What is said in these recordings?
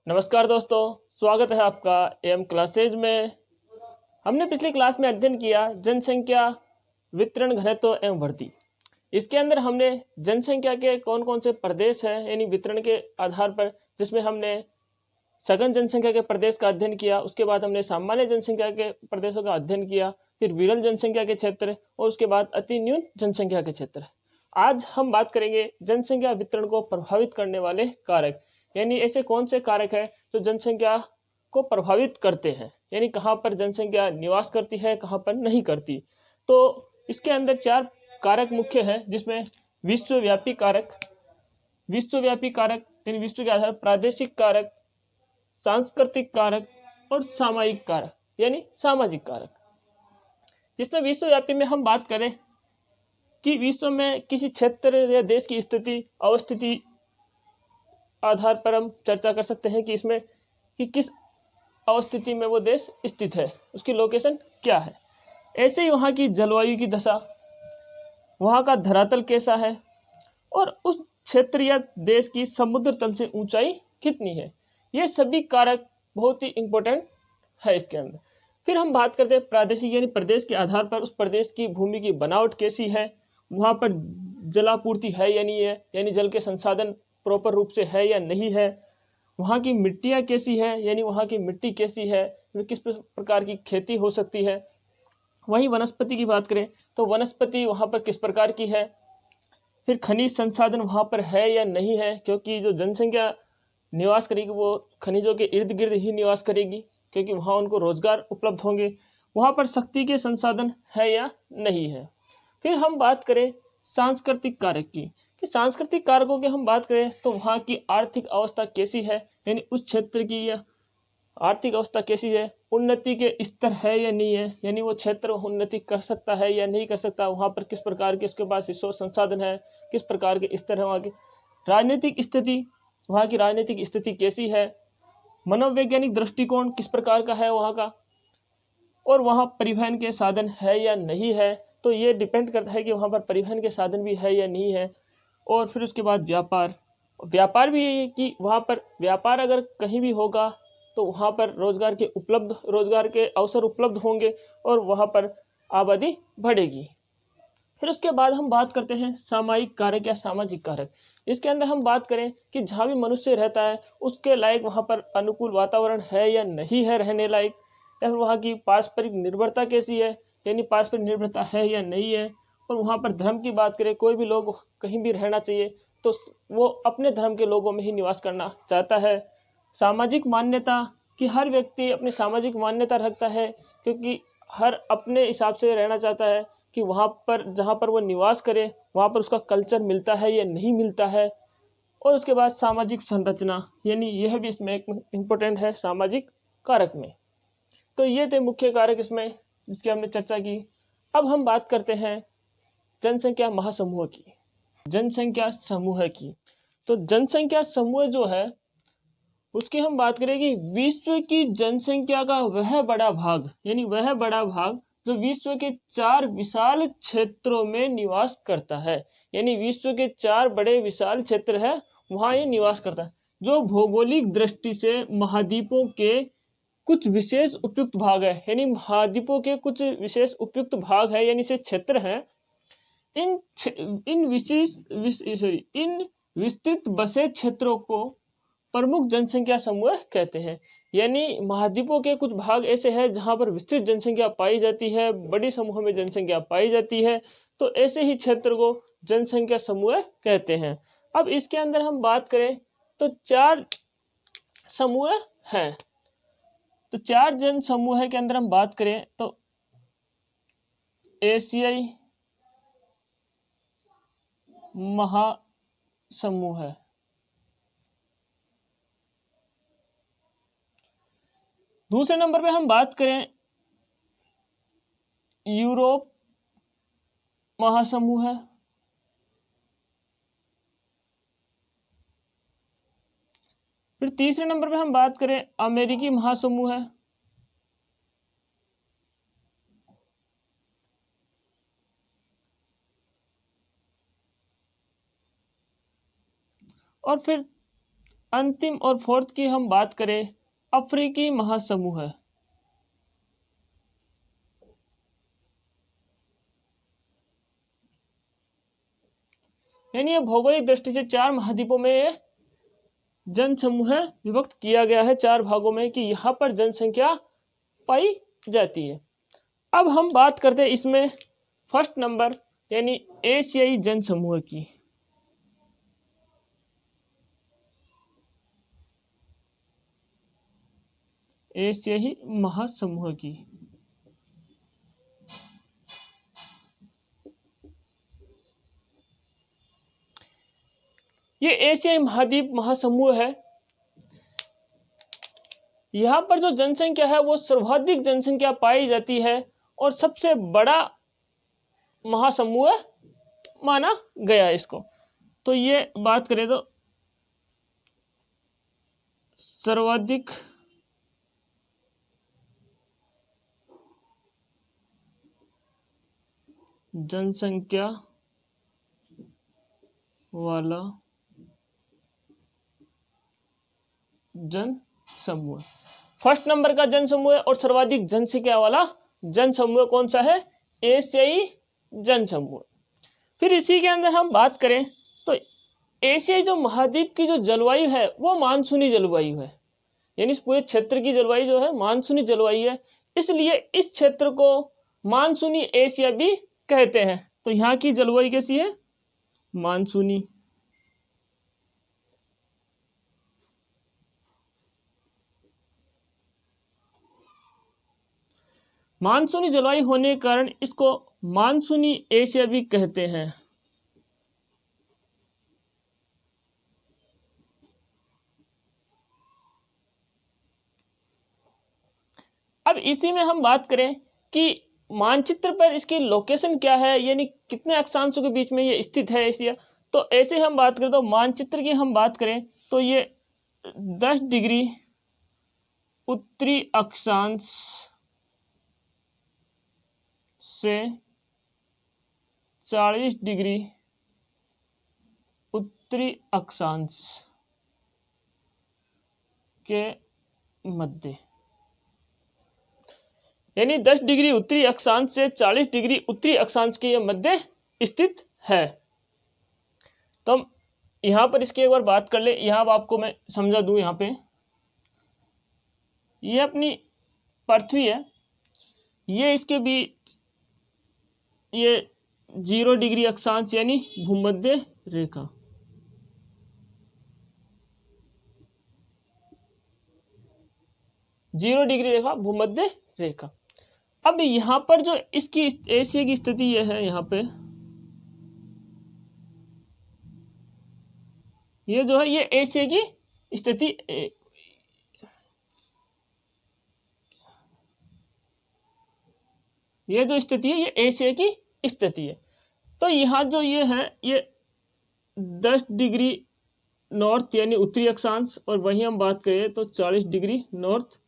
नमस्कार दोस्तों, स्वागत है आपका एम क्लासेज में। हमने पिछली क्लास में अध्ययन किया जनसंख्या, वितरण, घनत्व एवं वृद्धि। इसके अंदर हमने जनसंख्या के कौन कौन से प्रदेश हैं यानी वितरण के आधार पर, जिसमें हमने सघन जनसंख्या के प्रदेश का अध्ययन किया। उसके बाद हमने सामान्य जनसंख्या के प्रदेशों का अध्ययन किया, फिर विरल जनसंख्या के क्षेत्र और उसके बाद अति न्यून जनसंख्या के क्षेत्र। आज हम बात करेंगे जनसंख्या वितरण को प्रभावित करने वाले कारक, यानी ऐसे कौन से कारक हैं जो जनसंख्या को प्रभावित करते हैं, यानी कहाँ पर जनसंख्या निवास करती है, कहाँ पर नहीं करती। तो इसके अंदर 4 कारक मुख्य हैं, जिसमें विश्वव्यापी कारक यानी विश्व के आधार प्रादेशिक कारक, सांस्कृतिक कारक और सामायिक कारक यानी सामाजिक कारक। जिसमें विश्वव्यापी में हम बात करें कि विश्व में किसी क्षेत्र या देश की स्थिति अवस्थिति आधार पर हम चर्चा कर सकते हैं कि इसमें कि किस अवस्थिति में वो देश स्थित है, उसकी लोकेशन क्या है। ऐसे ही वहाँ की जलवायु की दशा, वहाँ का धरातल कैसा है और उस क्षेत्र या देश की समुद्र तल से ऊंचाई कितनी है, ये सभी कारक बहुत ही इम्पोर्टेंट है इसके अंदर। फिर हम बात करते हैं प्रादेशिक यानी प्रदेश के आधार पर उस प्रदेश की भूमि की बनावट कैसी है, वहाँ पर जलापूर्ति है या नहीं है, यानी जल के संसाधन प्रॉपर रूप से है या नहीं है, वहाँ की मिट्टियाँ कैसी है, यानी वहाँ की मिट्टी कैसी है, किस प्रकार की खेती हो सकती है। वहीं वनस्पति की बात करें तो वनस्पति वहाँ पर किस प्रकार की है। फिर खनिज संसाधन वहाँ पर है या नहीं है, क्योंकि जो जनसंख्या निवास करेगी वो खनिजों के इर्द गिर्द ही निवास करेगी, क्योंकि वहाँ उनको रोजगार उपलब्ध होंगे। वहाँ पर शक्ति के संसाधन है या नहीं है। फिर हम बात करें सांस्कृतिक कारक की, कि सांस्कृतिक कारकों की हम बात करें तो वहाँ की आर्थिक अवस्था कैसी है, यानी उस क्षेत्र की या आर्थिक अवस्था कैसी है, उन्नति के स्तर है या नहीं है, यानी वो क्षेत्र उन्नति कर सकता है या नहीं कर सकता, वहाँ पर किस प्रकार के उसके पास रिसोर्स संसाधन है, किस प्रकार के स्तर है। वहाँ की राजनीतिक स्थिति, वहाँ की राजनीतिक स्थिति कैसी है, मनोवैज्ञानिक दृष्टिकोण किस प्रकार का है वहाँ का, और वहाँ परिवहन के साधन है या नहीं है। तो ये डिपेंड करता है कि वहाँ पर परिवहन के साधन भी है या नहीं है। और फिर उसके बाद व्यापार भी है कि वहाँ पर व्यापार अगर कहीं भी होगा तो वहाँ पर रोजगार के अवसर उपलब्ध होंगे और वहाँ पर आबादी बढ़ेगी। फिर उसके बाद हम बात करते हैं सामायिक कारक या सामाजिक कारक। इसके अंदर हम बात करें कि जहाँ भी मनुष्य रहता है उसके लायक वहाँ पर अनुकूल वातावरण है या नहीं है रहने लायक, या फिर वहाँ की पारस्परिक निर्भरता कैसी है, यानी पारस्परिक निर्भरता है या नहीं है। और वहाँ पर धर्म की बात करें, कोई भी लोग कहीं भी रहना चाहिए तो वो अपने धर्म के लोगों में ही निवास करना चाहता है। सामाजिक मान्यता, कि हर व्यक्ति अपनी सामाजिक मान्यता रखता है, क्योंकि हर अपने हिसाब से रहना चाहता है कि वहाँ पर जहाँ पर वो निवास करे वहाँ पर उसका कल्चर मिलता है या नहीं मिलता है। और उसके बाद सामाजिक संरचना, यानी यह भी इसमें एक इम्पोर्टेंट है सामाजिक कारक में। तो ये थे मुख्य कारक इसमें जिसकी हमने चर्चा की। अब हम बात करते हैं जनसंख्या महासमूह की, जनसंख्या समूह की। तो जनसंख्या समूह जो है उसकी हम बात करें कि विश्व की जनसंख्या का वह बड़ा भाग, यानी वह बड़ा भाग जो विश्व के 4 विशाल क्षेत्रों में निवास करता है, यानी विश्व के 4 बड़े विशाल क्षेत्र है वहाँ ये निवास करता है, जो भौगोलिक दृष्टि से महाद्वीपों के कुछ विशेष उपयुक्त भाग है, यानी महाद्वीपों के कुछ विशेष उपयुक्त भाग है, यानी से क्षेत्र हैं। इन विस्तृत बसे क्षेत्रों को प्रमुख जनसंख्या समूह कहते हैं, यानी महाद्वीपों के कुछ भाग ऐसे हैं जहां पर विस्तृत जनसंख्या पाई जाती है, बड़ी समूह में जनसंख्या पाई जाती है, तो ऐसे ही क्षेत्र को जनसंख्या समूह कहते हैं। अब इसके अंदर हम बात करें तो 4 समूह हैं। तो 4 जन समूह के अंदर हम बात करें तो एशियाई महासमूह है, दूसरे नंबर पे हम बात करें यूरोप महासमूह है, फिर तीसरे नंबर पे हम बात करें अमेरिकी महासमूह है, और फिर अंतिम और फोर्थ की हम बात करें, अफ्रीकी महासमूह है। यानी ये भौगोलिक दृष्टि से 4 महाद्वीपों में ये जनसमूह विभक्त किया गया है 4 भागों में, कि यहाँ पर जनसंख्या पाई जाती है। अब हम बात करते हैं इसमें फर्स्ट नंबर यानी एशियाई जनसमूह की। एशियाई महासमूह की ये एशियाई महाद्वीप महासमूह है। यहाँ पर जो जनसंख्या है वो सर्वाधिक जनसंख्या पाई जाती है और सबसे बड़ा महासमूह माना गया इसको। तो ये बात करें तो सर्वाधिक जनसंख्या वाला जनसमूह, फर्स्ट नंबर का जनसमूह और सर्वाधिक जनसंख्या वाला जनसमूह कौन सा है? एशियाई जनसमूह। फिर इसी के अंदर हम बात करें तो एशियाई जो महाद्वीप की जो जलवायु है वो मानसूनी जलवायु है, यानी इस पूरे क्षेत्र की जलवायु जो है मानसूनी जलवायु है, इसलिए इस क्षेत्र को मानसूनी एशिया भी कहते हैं। तो यहाँ की जलवायु कैसी है? मानसूनी। मानसूनी जलवायु होने के कारण इसको मानसूनी एशिया भी कहते हैं। अब इसी में हम बात करें कि मानचित्र पर इसकी लोकेशन क्या है, यानी कितने अक्षांशों के बीच में ये स्थित है एशिया। तो ऐसे हम बात करें तो मानचित्र की हम बात करें तो ये 10 डिग्री उत्तरी अक्षांश से 40 डिग्री उत्तरी अक्षांश के मध्य, यानी 10 डिग्री उत्तरी अक्षांश से 40 डिग्री उत्तरी अक्षांश के मध्य स्थित है। तो हम यहाँ पर इसकी एक बार बात कर ले। यहाँ आपको मैं समझा दूं, यहाँ पे ये अपनी पृथ्वी है, ये इसके बीच ये 0 डिग्री अक्षांश यानी भूमध्य रेखा, जीरो डिग्री रेखा भूमध्य रेखा। अब यहाँ पर जो इसकी एशिया की स्थिति ये है, यहाँ पे ये जो है ये एशिया की स्थिति, ये जो स्थिति है ये एशिया की स्थिति है। तो यहाँ जो ये है ये 10 डिग्री नॉर्थ यानी उत्तरी अक्षांश, और वहीं हम बात करें तो 40 डिग्री नॉर्थ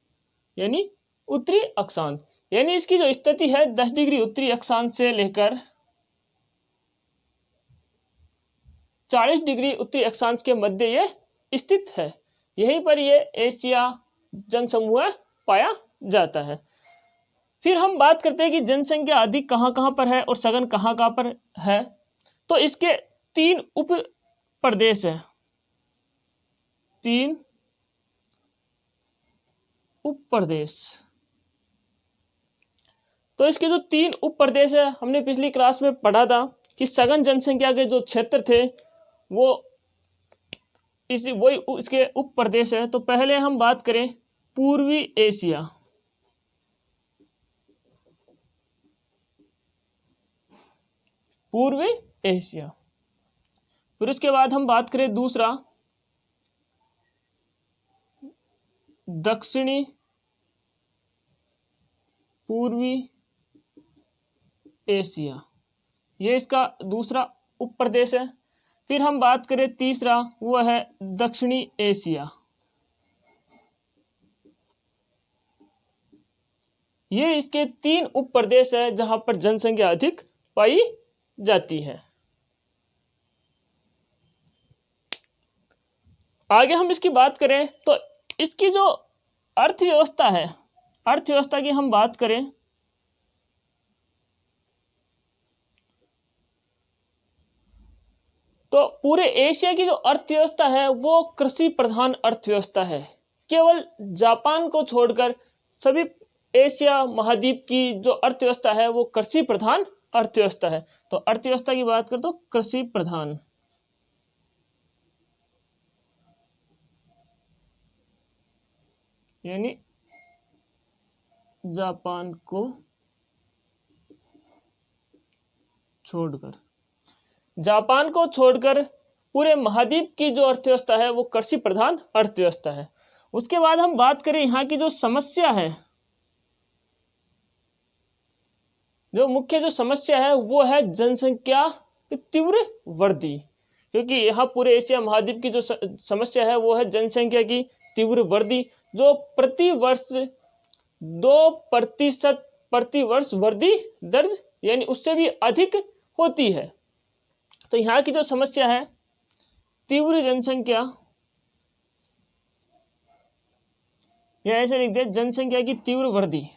यानी उत्तरी अक्षांश, यानी इसकी जो स्थिति है 10 डिग्री उत्तरी अक्षांश से लेकर 40 डिग्री उत्तरी अक्षांश के मध्य ये स्थित है। यहीं पर ये एशिया जनसमूह पाया जाता है। फिर हम बात करते हैं कि जनसंख्या अधिक कहाँ कहाँ पर है और सघन कहाँ कहाँ पर है। तो इसके 3 उप प्रदेश है, 3 उप प्रदेश। तो इसके जो 3 उप प्रदेश है, हमने पिछली क्लास में पढ़ा था कि सघन जनसंख्या के जो क्षेत्र थे वो वही इसके उप प्रदेश है। तो पहले हम बात करें पूर्वी एशिया, पूर्वी एशिया। फिर उसके बाद हम बात करें दूसरा दक्षिणी पूर्वी एशिया, ये इसका दूसरा उप प्रदेश है। फिर हम बात करें तीसरा, वो है दक्षिणी एशिया, ये इसके 3 उप प्रदेश है जहां पर जनसंख्या अधिक पाई जाती है। आगे हम इसकी बात करें तो इसकी जो अर्थव्यवस्था है, अर्थव्यवस्था की हम बात करें तो पूरे एशिया की जो अर्थव्यवस्था है वो कृषि प्रधान अर्थव्यवस्था है। केवल जापान को छोड़कर सभी एशिया महाद्वीप की जो अर्थव्यवस्था है वो कृषि प्रधान अर्थव्यवस्था है। तो अर्थव्यवस्था की बात करें तो कृषि प्रधान, यानी जापान को छोड़कर पूरे महाद्वीप की जो अर्थव्यवस्था है वो कृषि प्रधान अर्थव्यवस्था है। उसके बाद हम बात करें यहाँ की जो समस्या है, जो मुख्य जो समस्या है वो है जनसंख्या की तीव्र वृद्धि, क्योंकि यहाँ पूरे एशिया महाद्वीप की जो समस्या है वो है जनसंख्या की तीव्र वृद्धि, जो प्रति वर्ष 2% प्रति वर्ष वृद्धि दर्ज यानी उससे भी अधिक होती है। तो यहाँ की जो समस्या है तीव्र जनसंख्या, या ऐसे लिख दे जनसंख्या की तीव्र वृद्धि।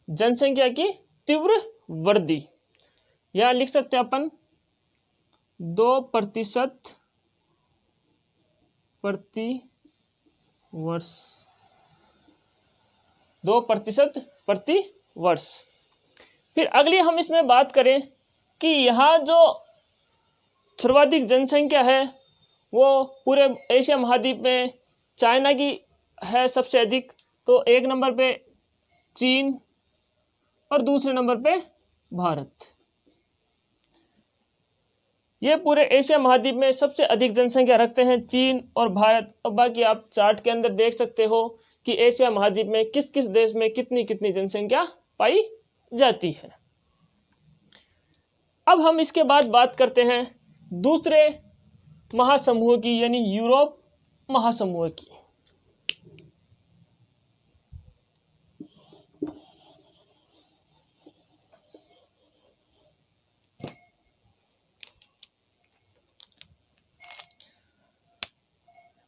जनसंख्या की तीव्र वृद्धि, या लिख सकते हैं अपन 2% प्रति वर्ष, 2% प्रति वर्ष। फिर अगली हम इसमें बात करें कि यहाँ जो सर्वाधिक जनसंख्या है वो पूरे एशिया महाद्वीप में चाइना की है सबसे अधिक। तो एक नंबर पे चीन और दूसरे नंबर पे भारत। ये पूरे एशिया महाद्वीप में सबसे अधिक जनसंख्या रखते हैं चीन और भारत। और बाकी आप चार्ट के अंदर देख सकते हो कि एशिया महाद्वीप में किस किस देश में कितनी कितनी जनसंख्या पाई जाती है। अब हम इसके बाद बात करते हैं दूसरे महासमूह की, यानी यूरोप महासमूह की।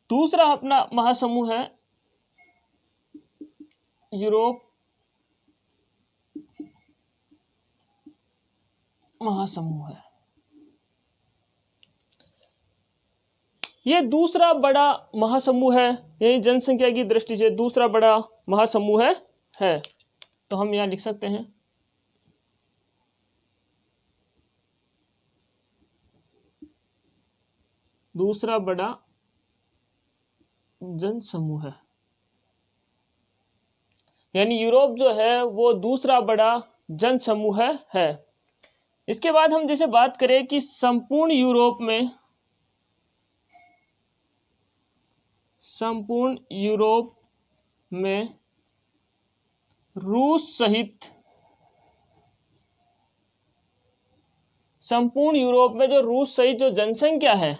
दूसरा अपना महासमूह है यूरोप महासमूह है। यह दूसरा बड़ा महासमूह है, यानी जनसंख्या की दृष्टि से दूसरा बड़ा महासमूह है। तो हम यहां लिख सकते हैं दूसरा बड़ा जनसमूह है, यानी यूरोप जो है वो दूसरा बड़ा जनसमूह है। इसके बाद हम जैसे बात करें कि संपूर्ण यूरोप में रूस सहित संपूर्ण यूरोप में जो रूस सहित जो जनसंख्या है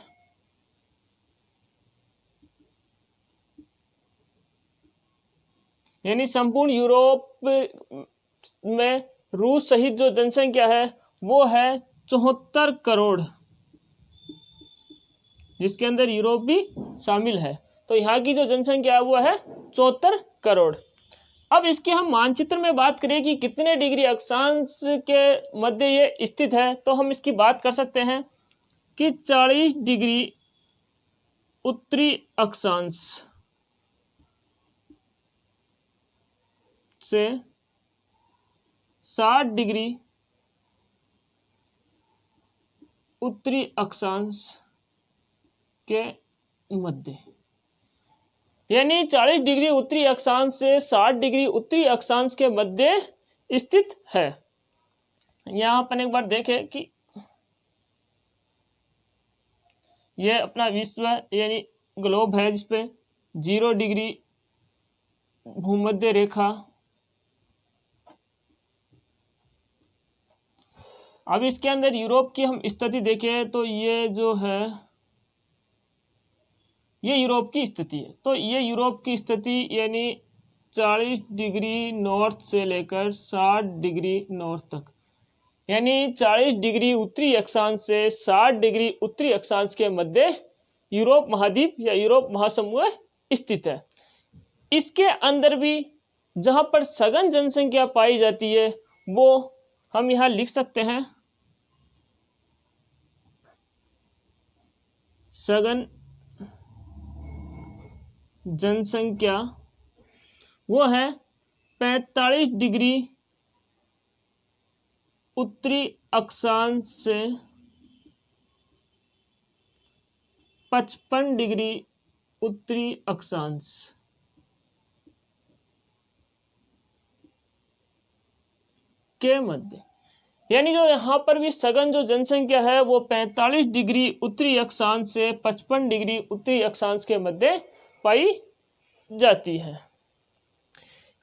यानी संपूर्ण यूरोप में रूस सहित जो जनसंख्या है वो है 74 करोड़, जिसके अंदर यूरोप भी शामिल है। तो यहाँ की जो जनसंख्या है वो है 74 करोड़। अब इसके हम मानचित्र में बात करें कि कितने डिग्री अक्षांश के मध्य ये स्थित है, तो हम इसकी बात कर सकते हैं कि 40 डिग्री उत्तरी अक्षांश से 60 डिग्री उत्तरी अक्षांश के मध्य, यानी 40 डिग्री उत्तरी अक्षांश से 60 डिग्री उत्तरी अक्षांश के मध्य स्थित है। यहाँ अपन एक बार देखें कि यह अपना विश्व यानी ग्लोब है, जिसपे 0 डिग्री भूमध्य रेखा अब इसके अंदर यूरोप की हम स्थिति देखें तो ये जो है ये यूरोप की स्थिति है। तो ये यूरोप की स्थिति यानी 40 डिग्री नॉर्थ से लेकर 60 डिग्री नॉर्थ तक, यानी 40 डिग्री उत्तरी अक्षांश से 60 डिग्री उत्तरी अक्षांश के मध्य यूरोप महाद्वीप या यूरोप महासमूह स्थित है। इसके अंदर भी जहां पर सघन जनसंख्या पाई जाती है वो हम यहां लिख सकते हैं, सघन जनसंख्या वो है 45 डिग्री उत्तरी अक्षांश से 55 डिग्री उत्तरी अक्षांश के मध्य, यानी जो यहाँ पर भी सघन जो जनसंख्या है वो 45 डिग्री उत्तरी अक्षांश से 55 डिग्री उत्तरी अक्षांश के मध्य पाई जाती है।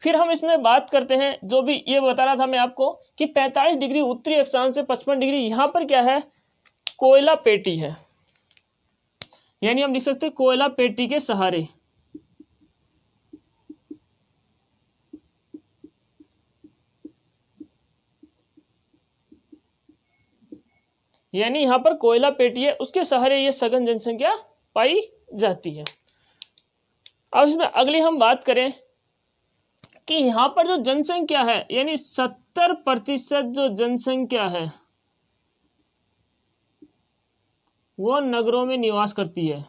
फिर हम इसमें बात करते हैं, जो भी ये बता रहा था मैं आपको कि 45 डिग्री उत्तरी अक्षांश से 55 डिग्री, यहाँ पर क्या है, कोयला पेटी है, यानी हम लिख सकते हैं कोयला पेटी के सहारे। यानी यहाँ पर कोयला पेटी है, उसके सहारे ये सघन जनसंख्या पाई जाती है। अब इसमें अगली हम बात करें कि यहाँ पर जो जनसंख्या है यानी 70% जो जनसंख्या है वो नगरों में निवास करती है।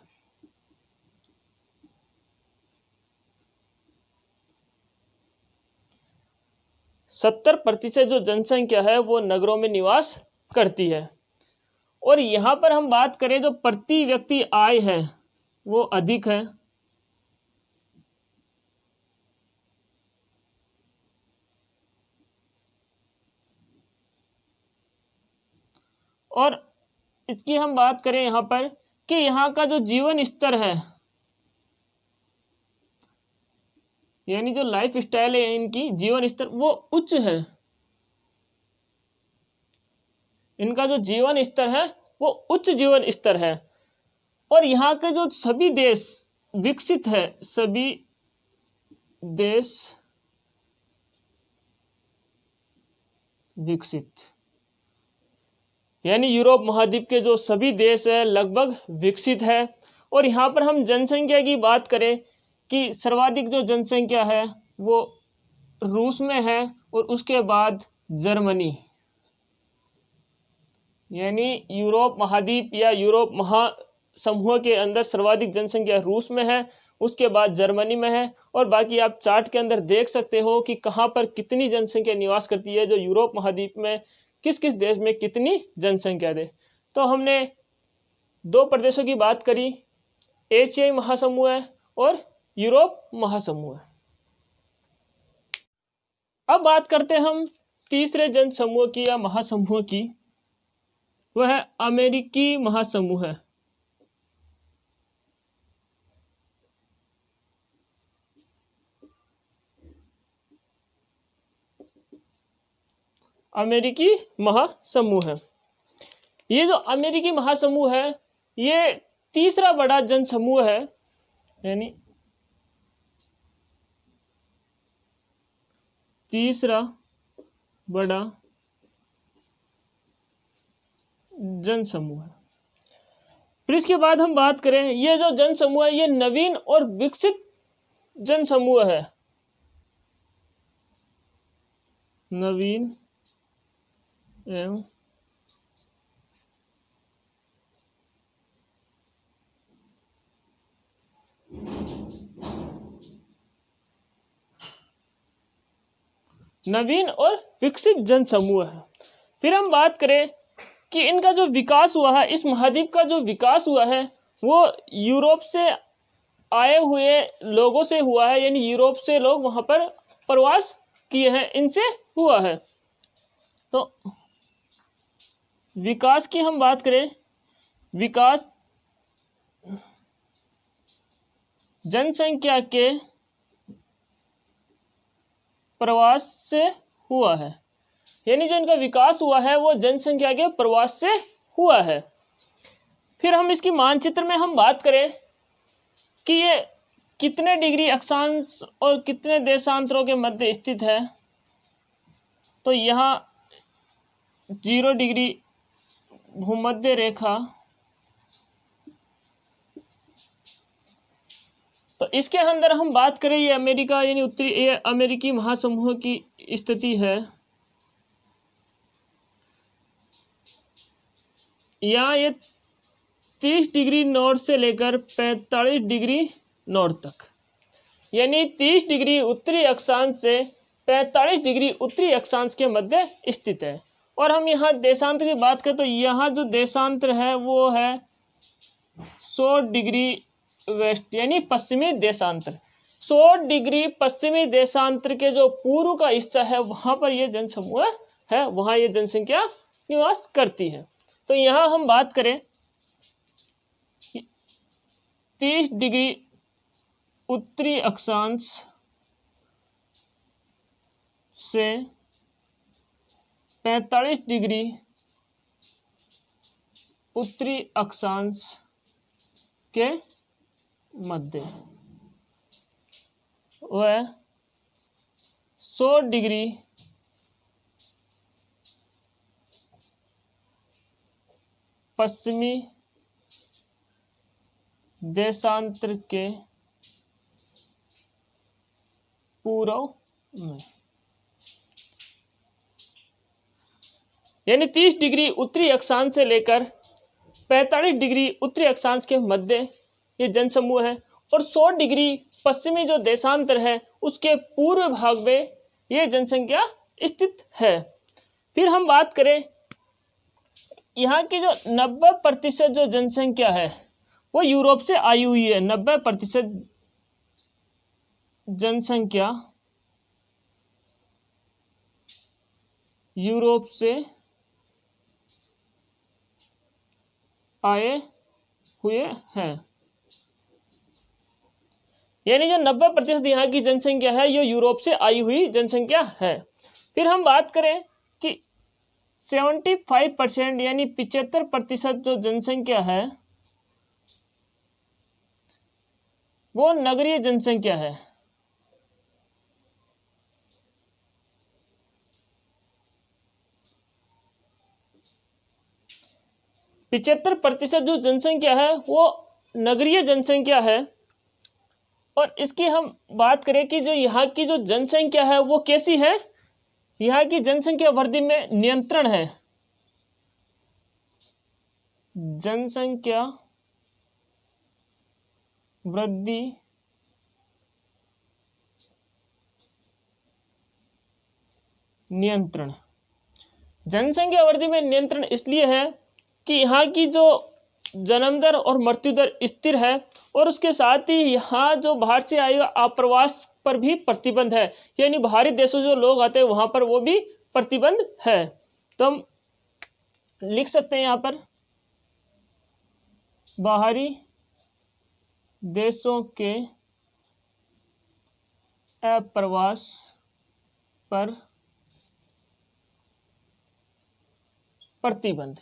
सत्तर प्रतिशत जो जनसंख्या है वो नगरों में निवास करती है। और यहाँ पर हम बात करें जो प्रति व्यक्ति आय है वो अधिक है। और इसकी हम बात करें यहाँ पर कि यहाँ का जो जीवन स्तर है यानी जो लाइफ स्टाइल है इनकी जीवन स्तर वो उच्च है। इनका जो जीवन स्तर है वो उच्च जीवन स्तर है। और यहाँ के जो सभी देश विकसित है, सभी देश विकसित, यानी यूरोप महाद्वीप के जो सभी देश है लगभग विकसित है। और यहाँ पर हम जनसंख्या की बात करें कि सर्वाधिक जो जनसंख्या है वो रूस में है और उसके बाद जर्मनी, यानी यूरोप महाद्वीप या यूरोप महासमूह के अंदर सर्वाधिक जनसंख्या रूस में है, उसके बाद जर्मनी में है। और बाकी आप चार्ट के अंदर देख सकते हो कि कहाँ पर कितनी जनसंख्या निवास करती है, जो यूरोप महाद्वीप में किस किस देश में कितनी जनसंख्या दे। तो हमने दो प्रदेशों की बात करी, एशियाई महासमूह और यूरोप महासमूह। अब बात करते हैं हम तीसरे जनसमूह की या महासमूह की, वह है अमेरिकी महासमूह है। अमेरिकी महासमूह है। ये जो अमेरिकी महासमूह है ये तीसरा बड़ा जनसमूह है, यानी तीसरा बड़ा जनसमूह है। फिर इसके बाद हम बात करें, ये जो जनसमूह है ये नवीन और विकसित जनसमूह है। नवीन एवं नवीन और विकसित जनसमूह है। फिर हम बात करें कि इनका जो विकास हुआ है, इस महाद्वीप का जो विकास हुआ है वो यूरोप से आए हुए लोगों से हुआ है, यानी यूरोप से लोग वहां पर प्रवास किए हैं, इनसे हुआ है। तो विकास की हम बात करें, विकास जनसंख्या के प्रवास से हुआ है। यानी जो इनका विकास हुआ है वो जनसंख्या के प्रवास से हुआ है। फिर हम इसकी मानचित्र में हम बात करें कि ये कितने डिग्री अक्षांश और कितने देशांतरों के मध्य स्थित है, तो यहाँ 0 डिग्री भूमध्य रेखा, तो इसके अंदर हम बात करें ये अमेरिका यानी उत्तरी ये अमेरिकी महासमूह की स्थिति है। यहाँ ये 30 डिग्री नॉर्थ से लेकर 45 डिग्री नॉर्थ तक, यानी 30 डिग्री उत्तरी अक्षांश से 45 डिग्री उत्तरी अक्षांश के मध्य स्थित है। और हम यहाँ देशांतर की बात करें तो यहाँ जो देशांतर है वो है 100 डिग्री वेस्ट यानी पश्चिमी देशांतर। 100 डिग्री पश्चिमी देशांतर के जो पूर्व का हिस्सा है वहाँ पर ये जनसमूह है, वहाँ ये जनसंख्या निवास करती है। तो यहाँ हम बात करें 30 डिग्री उत्तरी अक्षांश से 45 डिग्री उत्तरी अक्षांश के मध्य वह 100 डिग्री पश्चिमी देशांतर के पूर्व में, यानी 30 डिग्री उत्तरी अक्षांश से लेकर 45 डिग्री उत्तरी अक्षांश के मध्य ये जनसमूह है। और 100 डिग्री पश्चिमी जो देशांतर है उसके पूर्व भाग में ये जनसंख्या स्थित है। फिर हम बात करें यहाँ की जो 90% जो जनसंख्या है वो यूरोप से आई हुई है। 90% जनसंख्या यूरोप से आए हुए हैं, यानी जो 90% यहाँ की जनसंख्या है ये यूरोप से आई हुई जनसंख्या है। फिर हम बात करें कि 75% यानी 75% जो जनसंख्या है वो नगरीय जनसंख्या है। पिछहत्तर प्रतिशत जो जनसंख्या है वो नगरीय जनसंख्या है। और इसकी हम बात करें कि जो यहाँ की जो जनसंख्या है वो कैसी है, यहाँ की जनसंख्या वृद्धि में नियंत्रण है। जनसंख्या वृद्धि नियंत्रण, जनसंख्या वृद्धि में नियंत्रण इसलिए है कि यहाँ की जो जन्म दर और मृत्यु दर स्थिर है और उसके साथ ही यहाँ जो बाहर से आए आप्रवास पर भी प्रतिबंध है, यानी बाहरी देशों जो लोग आते हैं वहाँ पर वो भी प्रतिबंध है। तो हम लिख सकते हैं यहाँ पर बाहरी देशों के अप्रवास पर प्रतिबंध,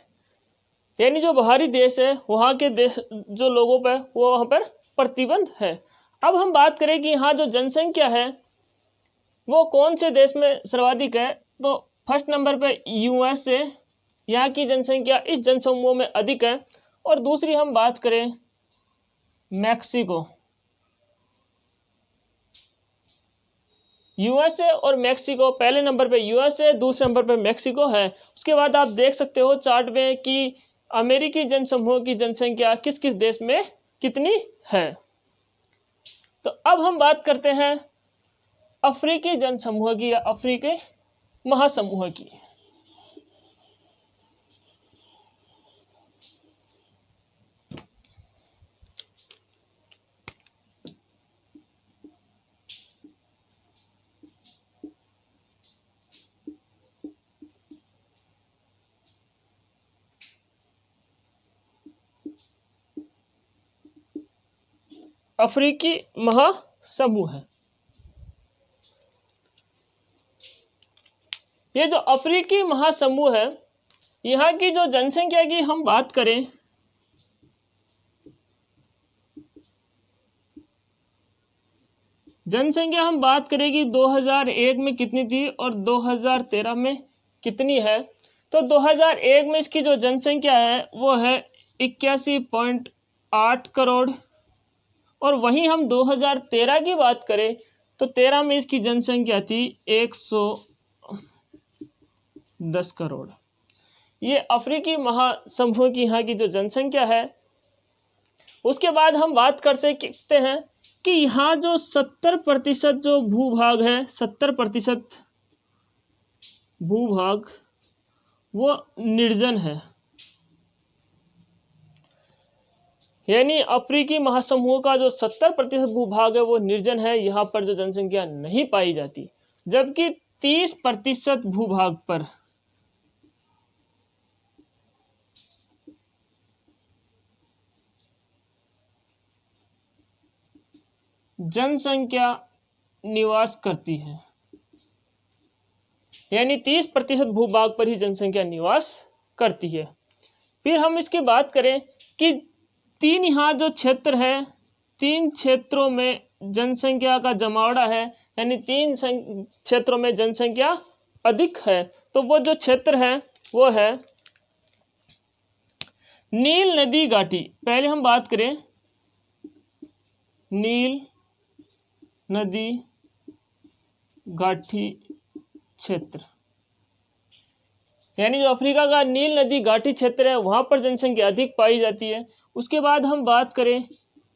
यानी जो बाहरी देश है वहाँ के देश जो लोगों पर वो वहाँ पर प्रतिबंध है। अब हम बात करें कि यहाँ जो जनसंख्या है वो कौन से देश में सर्वाधिक है, तो फर्स्ट नंबर पे यूएसए, यहाँ की जनसंख्या इस जनसमूह में अधिक है। और दूसरी हम बात करें मैक्सिको, यूएसए और मैक्सिको, पहले नंबर पे यूएसए दूसरे नंबर पे मैक्सिको है। उसके बाद आप देख सकते हो चार्ट में कि अमेरिकी जनसमूह की जनसंख्या किस किस देश में कितनी है। तो अब हम बात करते हैं अफ्रीकी जनसमूह की या अफ्रीकी महासमूह की। अफ्रीकी महासमूह है। ये जो अफ्रीकी महासमूह है, यहाँ की जो जनसंख्या की हम बात करें, जनसंख्या हम बात करेंगी 2001 में कितनी थी और 2013 में कितनी है। तो 2001 में इसकी जो जनसंख्या है वो है 81.8 करोड़, और वहीं हम 2013 की बात करें तो 13 में इसकी जनसंख्या थी 110 करोड़। ये अफ्रीकी महासमूह की यहाँ की जो जनसंख्या है। उसके बाद हम बात कर सकते हैं कि यहाँ जो 70% जो भूभाग है, 70% भूभाग वो निर्जन है, यानी अफ्रीकी महासमूह का जो 70% भूभाग है वो निर्जन है, यहाँ पर जो जनसंख्या नहीं पाई जाती। जबकि 30% भूभाग पर जनसंख्या निवास करती है, यानी 30% भूभाग पर ही जनसंख्या निवास करती है। फिर हम इसकी बात करें कि तीन यहाँ जो क्षेत्र है, 3 क्षेत्रों में जनसंख्या का जमावड़ा है, यानी 3 क्षेत्रों में जनसंख्या अधिक है। तो वो जो क्षेत्र है वो है नील नदी घाटी। पहले हम बात करें नील नदी घाटी क्षेत्र, यानी जो अफ्रीका का नील नदी घाटी क्षेत्र है वहां पर जनसंख्या अधिक पाई जाती है। उसके बाद हम बात करें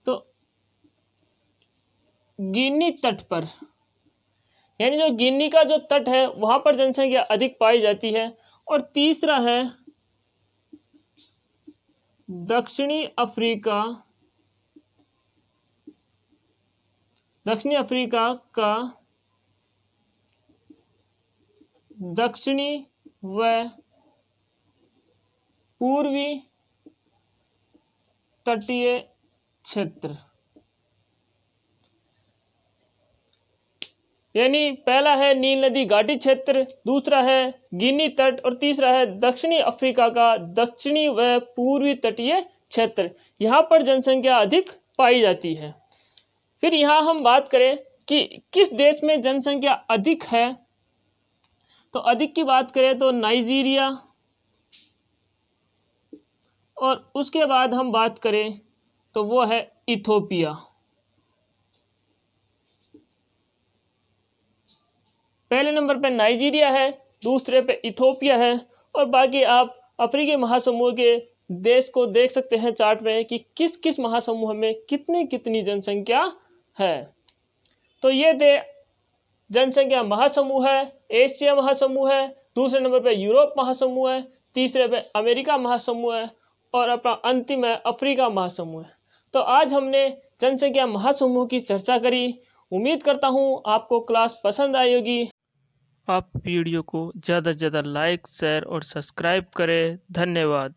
तो गिनी तट पर, यानी जो गिनी का जो तट है वहां पर जनसंख्या अधिक पाई जाती है। और तीसरा है दक्षिणी अफ्रीका का दक्षिणी व पूर्वी तटीय क्षेत्र, यानी पहला है नील नदी घाटी क्षेत्र, दूसरा है गिनी तट और तीसरा है दक्षिणी अफ्रीका का दक्षिणी व पूर्वी तटीय क्षेत्र। यहाँ पर जनसंख्या अधिक पाई जाती है। फिर यहाँ हम बात करें कि किस देश में जनसंख्या अधिक है, तो अधिक की बात करें तो नाइजीरिया, और उसके बाद हम बात करें तो वो है इथोपिया। पहले नंबर पे नाइजीरिया है, दूसरे पे इथोपिया है, और बाकी आप अफ्रीकी महासमूह के देश को देख सकते हैं चार्ट में कि किस किस महासमूह में कितनी कितनी जनसंख्या है। तो ये जनसंख्या महासमूह है, एशिया महासमूह है, दूसरे नंबर पे यूरोप महासमूह है, तीसरे पे अमेरिका महासमूह है, और अपना अंतिम है अफ्रीका महासमूह है। तो आज हमने जनसंख्या महासमूह की चर्चा करी। उम्मीद करता हूँ आपको क्लास पसंद आई होगी। आप वीडियो को ज़्यादा से ज़्यादा लाइक, शेयर और सब्सक्राइब करें। धन्यवाद।